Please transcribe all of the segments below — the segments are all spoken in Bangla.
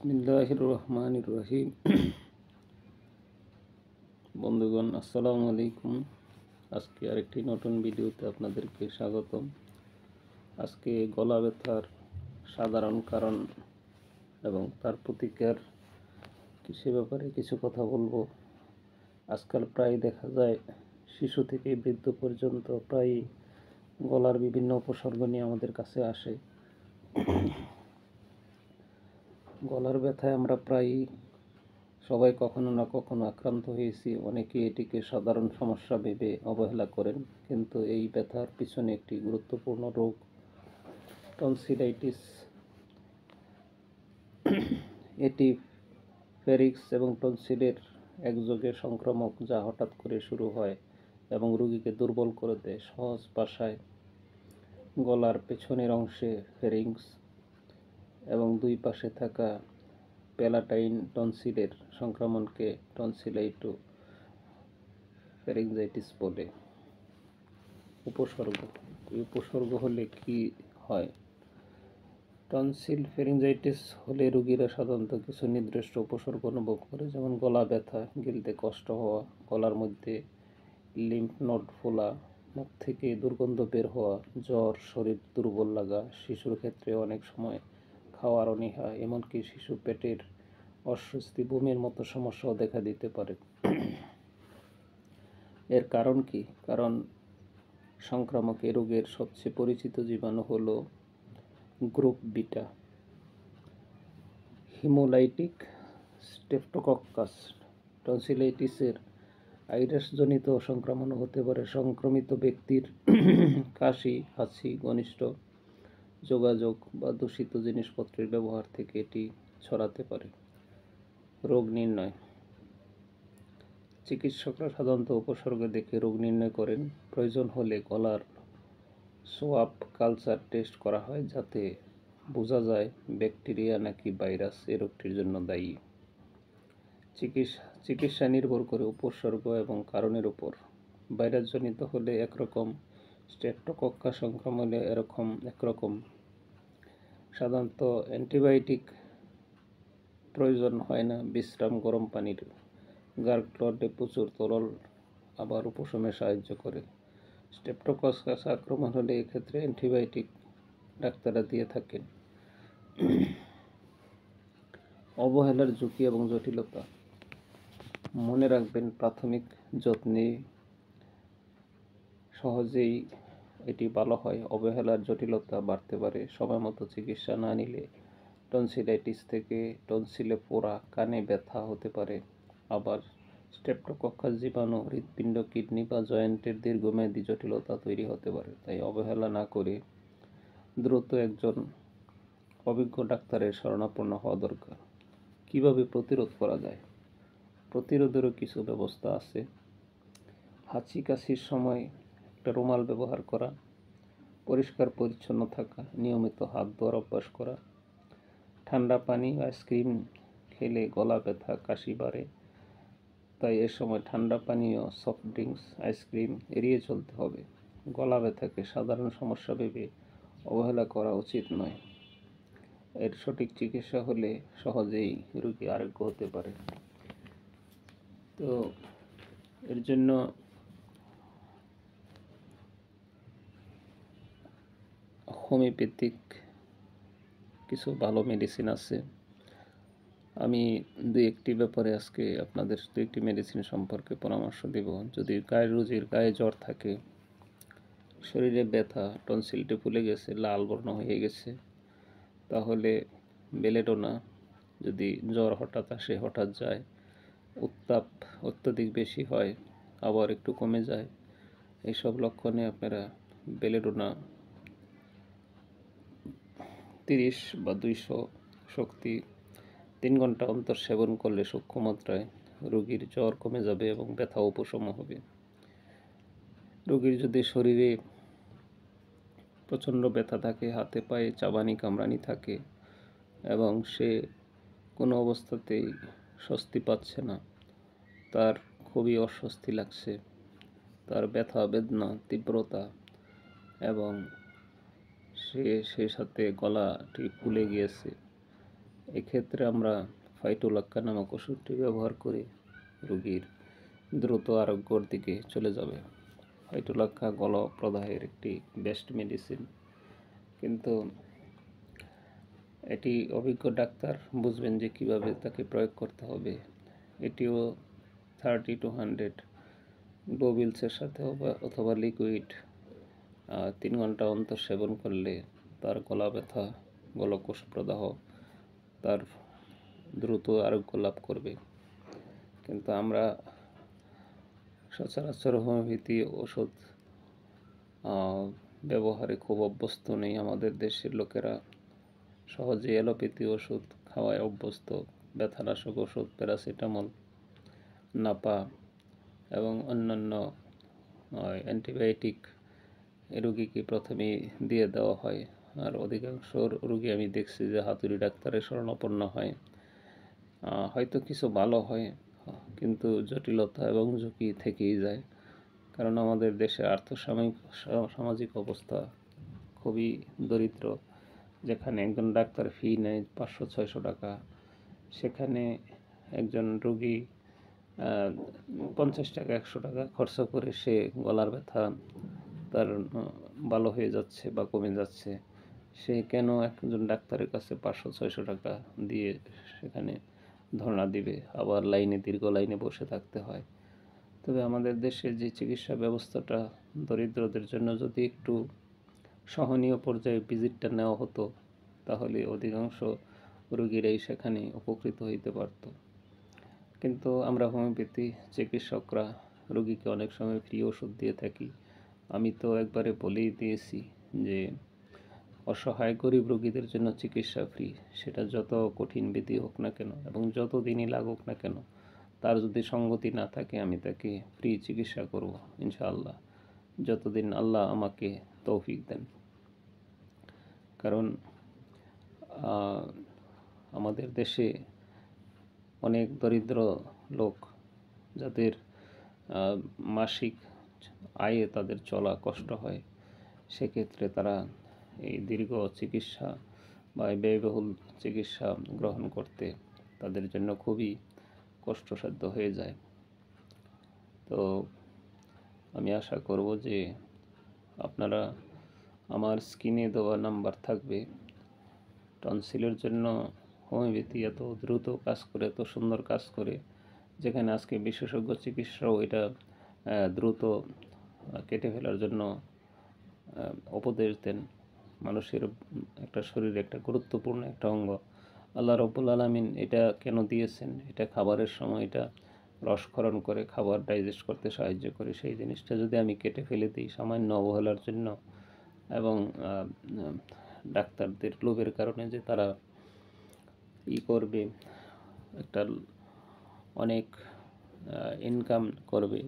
বিসমিল্লাহির রহমানির রহিম। বন্ধুগণ, আসসালামু আলাইকুম। আজকে আরেকটি নতুন ভিডিওতে আপনাদেরকে স্বাগতম। আজকে গলা ব্যথার সাধারণ কারণ এবং তার প্রতিকার সে ব্যাপারে কিছু কথা বলবো। আজকাল প্রায় দেখা যায় শিশু থেকে বৃদ্ধ পর্যন্ত প্রায় গলার বিভিন্ন উপসর্গ নিয়ে আমাদের কাছে আসে। গলার ব্যথায় আমরা প্রায় সবাই কখনো না কখনো আক্রান্ত হয়েছি। অনেকে এটিকে সাধারণ সমস্যা ভেবে অবহেলা করেন, কিন্তু এই ব্যথার পিছনে একটি গুরুত্বপূর্ণ রোগ টনসিলাইটিস। এটি ফেরিক্স এবং টনসিলের একযোগে সংক্রামক, যা হঠাৎ করে শুরু হয় এবং রোগীকে দুর্বল করে দেয়। সহজ ভাষায়, গলার পেছনের অংশে ফেরিংস এবং দুই পাশে থাকা প্যালাটাইন টনসিলের সংক্রমণকে টনসিলাইটো ফ্যারিঞ্জাইটিস বলে। উপসর্গ। এই উপসর্গ হলে কি হয়? টনসিল ফ্যারিঞ্জাইটিস হলে রোগীরা সাধারণত কিছু নির্দিষ্ট উপসর্গ অনুভব করে, যেমন গলা ব্যথা, গিলতে কষ্ট হওয়া, গলার মধ্যে লিম্ফ নোড ফোলা, মুখ থেকে দুর্গন্ধ বের হওয়া, জ্বর, শরীর দুর্বল লাগা। শিশুর ক্ষেত্রে অনেক সময় খাওয়ার অনীহা, এমনকি শিশু পেটের অস্বস্তি, বমির মতো সমস্যাও দেখা দিতে পারে। এর কারণ কি? কারণ সংক্রামক এ রোগের সবচেয়ে পরিচিত জীবাণু হল গ্রুপ বিটা হিমোলাইটিক স্ট্রেপ্টোকক্কাস। টনসিলাইটিসের ভাইরাসজনিত সংক্রমণও হতে পারে। সংক্রমিত ব্যক্তির কাশি, হাঁচি, ঘনিষ্ঠ যোগাযোগ বা দূষিত জিনিসপত্রের ব্যবহার থেকে এটি ছড়াতে পারে। রোগ নির্ণয়। চিকিৎসকরা সাধারণত উপসর্গ দেখে রোগ নির্ণয় করেন। প্রয়োজন হলে গলার সোয়াব কালচার টেস্ট করা হয়, যাতে বোঝা যায় ব্যাকটেরিয়া নাকি ভাইরাস এ রোগটির জন্য দায়ী। চিকিৎসা নির্ভর করে উপসর্গ এবং কারণের উপর। ভাইরাসজনিত হলে একরকম, স্ট্রেপ্টোকক্কাস সংক্রমণে একরকম। সাধারণত অ্যান্টিবায়োটিক প্রয়োজন হয় না। বিশ্রাম, গরম পানির গার্গলে প্রচুর তরল আবার উপশমে সাহায্য করে। স্ট্রেপ্টোকক্কাস আক্রমণ হলে এক্ষেত্রে অ্যান্টিবায়োটিক ডাক্তাররা দিয়ে থাকেন। অবহেলার ঝুঁকি এবং জটিলতা। মনে রাখবেন, প্রাথমিক যত্নে সহজেই এটি ভালো হয়। অবহেলার জটিলতা বাড়তে পারে। সময়মতো চিকিৎসা না নিলে টনসিলাইটিস থেকে টনসিলে পোড়া, কানে ব্যথা হতে পারে। আবার স্ট্রেপ্টোকক্কাস জীবাণু হৃৎপিণ্ড, কিডনি বা জয়েন্টের দীর্ঘমেয়াদী জটিলতা তৈরি হতে পারে। তাই অবহেলা না করে দ্রুত একজন অভিজ্ঞ ডাক্তারের শরণাপন্ন হওয়া দরকার। কিভাবে প্রতিরোধ করা যায়? প্রতিরোধেরও কিছু ব্যবস্থা আছে। হাঁচি কাশির সময় একটা রুমাল ব্যবহার করা, পরিষ্কার পরিচ্ছন্ন থাকা, নিয়মিত হাত ধোয়ার অভ্যাস করা। ঠান্ডা পানি, আইসক্রিম খেলে গলা ব্যথা, কাশি বাড়ে, তাই এ সময় ঠান্ডা পানীয়, সফট ড্রিঙ্কস, আইসক্রিম এড়িয়ে চলতে হবে। গলা ব্যথাকে সাধারণ সমস্যা ভেবে অবহেলা করা উচিত নয়। এর সঠিক চিকিৎসা হলে সহজেই রোগী আরোগ্য হতে পারে। তো এর জন্য হোমিওপ্যাথিক কিছু ভালো মেডিসিন আছে। আমি দুই একটি ব্যাপারে আজকে আপনাদের দু একটি মেডিসিন সম্পর্কে পরামর্শ দেব। যদি রোগীর গায়ে জ্বর থাকে, শরীরে ব্যথা, টনসিলটি ফুলে গেছে, লাল বর্ণ হয়ে গেছে, তাহলে বেলেডোনা। যদি জ্বর হঠাৎ আসে, হঠাৎ যায়, উত্তাপ অত্যধিক বেশি হয়, আবার একটু কমে যায়, এইসব লক্ষণে আপনারা বেলেডোনা 30 বা 200 শক্তি 3 ঘন্টা অন্তর সেবন করলে সূক্ষ্ম মাত্রায় রোগীর জ্বর কমে যাবে এবং ব্যথা উপশম হবে। রোগীর যদি শরীরে প্রচণ্ড ব্যথা থাকে, হাতে পায়ে চাবানি কামড়ানি থাকে এবং সে কোনো অবস্থাতেই স্বস্তি পাচ্ছে না, তার খুবই অস্বস্তি লাগছে, তার ব্যথা বেদনা তীব্রতা এবং সেই সাথে গলাটি ফুলে গিয়েছে, এক্ষেত্রে আমরা ফাইটোলাক্কা নামক ওষুধটি ব্যবহার করে রোগীর দ্রুত আরোগ্যর দিকে চলে যাবে। ফাইটোলাক্কা গলা প্রদাহের একটি বেস্ট মেডিসিন, কিন্তু এটি অভিজ্ঞ ডাক্তার বুঝবেন যে কিভাবে তাকে প্রয়োগ করতে হবে। এটিও 30 to 100 গ্লোবিলসের সাথে অথবা লিকুইড 3 ঘন্টা অন্তর সেবন করলে তার গলা ব্যথা, গলকোষ প্রদাহ তার দ্রুত আরোগ্য লাভ করবে। কিন্তু আমরা সচরাচর হোমিওপ্যাথি ওষুধ ব্যবহারে খুব অভ্যস্ত নেই। আমাদের দেশের লোকেরা সহজে অ্যালোপ্যাথি ওষুধ খাওয়ায় অভ্যস্ত। ব্যথানাশক ওষুধ প্যারাসিটামল, নাপা এবং অন্যান্য অ্যান্টিবায়োটিক রোগীকে প্রথমেই দিয়ে দেওয়া হয়। আর অধিকাংশ রোগী আমি দেখছি যে হাতুড়ি ডাক্তারের শরণাপন্ন হয়। হয়তো কিছু ভালো হয়, কিন্তু জটিলতা এবং ঝুঁকি থেকেই যায়। কারণ আমাদের দেশে সামাজিক অবস্থা খুবই দরিদ্র। যেখানে একজন ডাক্তার ফি নেয় 500-600 টাকা, সেখানে একজন রোগী 50 টাকা 100 টাকা খরচ করে সে গলার ব্যথা তার ভালো হয়ে যাচ্ছে বা কমে যাচ্ছে। সে কেন একজন ডাক্তারের কাছে 500-600 টাকা দিয়ে সেখানে ধর্ণা দিবে, আবার দীর্ঘ লাইনে বসে থাকতে হয়। তবে আমাদের দেশে যে চিকিৎসা ব্যবস্থাটা দরিদ্রদের জন্য যদি একটু সহনীয় পর্যায়ে ভিজিটটা নেওয়া হতো, তাহলে অধিকাংশ রোগীরাই সেখানে উপকৃত হইতে পারত। কিন্তু আমরা হোমিওপ্যাথি চিকিৎসকরা রোগীকে অনেক সময় ফ্রি ওষুধ দিয়ে থাকি। আমি তো একবারে বলেই দিয়েছি যে অসহায় গরিব রোগীদের জন্য চিকিৎসা ফ্রি। সেটা যত কঠিন ব্যাধি হোক না কেন এবং যত দিনই লাগুক না কেন, তার যদি সঙ্গতি না থাকে আমি তাকে ফ্রি চিকিৎসা করব ইনশাআল্লাহ, যতদিন আল্লাহ আমাকে তৌফিক দেন। কারণ আমাদের দেশে অনেক দরিদ্র লোক, যাদের মাসিক আয়ে তাদের চলা কষ্ট হয়, সেক্ষেত্রে তারা এই দীর্ঘ চিকিৎসা বা ব্যয়বহুল চিকিৎসা গ্রহণ করতে তাদের জন্য খুবই কষ্টসাধ্য হয়ে যায়। তো আমি আশা করব যে আপনারা, আমার স্ক্রিনে দেওয়া নাম্বার থাকবে, টনসিলের জন্য হোমিওপ্যাথি এত দ্রুত কাজ করে, এত সুন্দর কাজ করে, যেখানে আজকে বিশেষজ্ঞ চিকিৎসাও এটা দ্রুত কেটে ফেলার জন্য উপদেশ দেন। মানুষের একটা শরীরে একটা গুরুত্বপূর্ণ একটা অঙ্গ আল্লাহ রাব্বুল আলামিন এটা কেন দিয়েছেন, এটা খাবারের সময় এটা রসক্ষরণ করে খাবার ডাইজেস্ট করতে সাহায্য করে। সেই জিনিসটা যদি আমি কেটে ফেলে দিই সামান্য অবহেলার জন্য, এবং ডাক্তারদের লোভের কারণে যে তারা করবে, একটা অনেক ইনকাম করবে,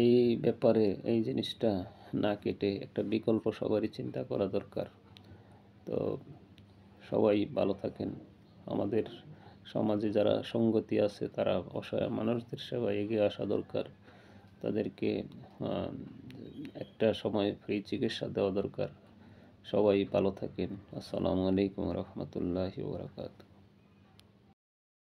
এই ব্যাপারে এই জিনিসটা না কেটে একটা বিকল্প সবারই চিন্তা করা দরকার। তো সবাই ভালো থাকেন। আমাদের সমাজে যারা সঙ্গতি আছে তারা অসহায় মানুষদের সেবায় এগিয়ে আসা দরকার। তাদেরকে একটা সময় ফ্রি চিকিৎসা দেওয়া দরকার। সবাই ভালো থাকেন। আসসালামু আলাইকুম রহমতুল্লাহি ওয়া বারাকাতুহু।